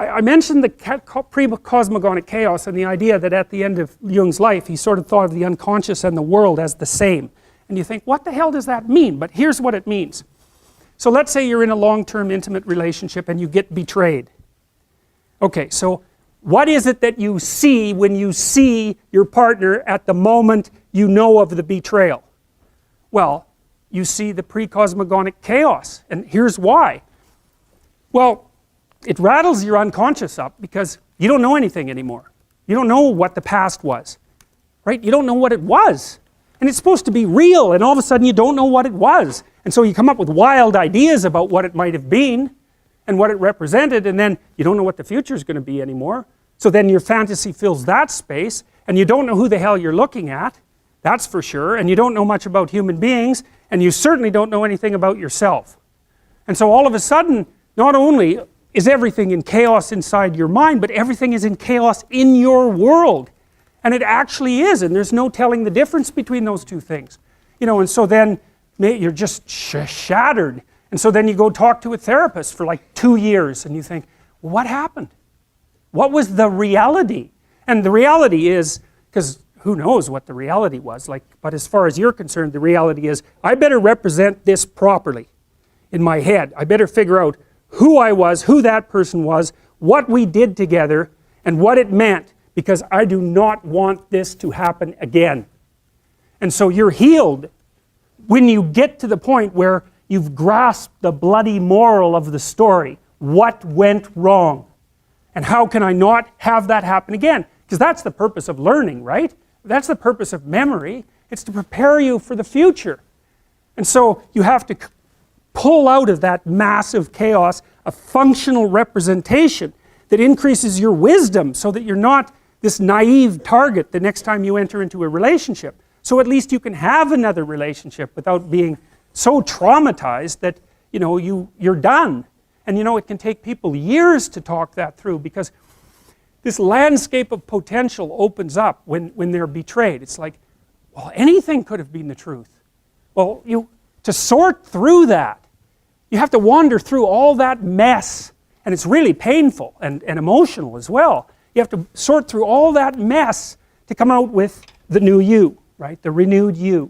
I mentioned the pre-cosmogonic chaos and the idea that at the end of Jung's life he sort of thought of the unconscious and the world as the same. And you think, what the hell does that mean? But here's what it means. So let's say you're in a long-term intimate relationship and you get betrayed. Okay, so what is it that you see when you see your partner at the moment you know of the betrayal? Well, you see the pre-cosmogonic chaos, and here's why. Well, it rattles your unconscious up because you don't know anything anymore. You don't know what the past was, right? You don't know what it was. And it's supposed to be real, and all of a sudden you don't know what it was. And so you come up with wild ideas about what it might have been and what it represented, and then you don't know what the future is going to be anymore. So then your fantasy fills that space, and you don't know who the hell you're looking at, that's for sure, and you don't know much about human beings, and you certainly don't know anything about yourself. And so all of a sudden, not only is everything in chaos inside your mind, but everything is in chaos in your world. And it actually is, and there's no telling the difference between those two things. You know, and so then you're just shattered. And so then you go talk to a therapist for like 2 years, and you think, well, what happened? What was the reality? And the reality is, because who knows what the reality was, like, but as far as you're concerned, the reality is, I better represent this properly in my head. I better figure out who I was, who that person was, what we did together, and what it meant, because I do not want this to happen again. And so you're healed when you get to the point where you've grasped the bloody moral of the story. What went wrong? And how can I not have that happen again? Because that's the purpose of learning, right? That's the purpose of memory. It's to prepare you for the future. And so you have to pull out of that massive chaos a functional representation that increases your wisdom so that you're not this naive target the next time you enter into a relationship. So at least you can have another relationship without being so traumatized that, you know, you're done. And you know, it can take people years to talk that through, because this landscape of potential opens up when they're betrayed. It's like, well, anything could have been the truth. Well, to sort through that, you have to wander through all that mess, and it's really painful and emotional as well. You have to sort through all that mess to come out with the new you, right? The renewed you.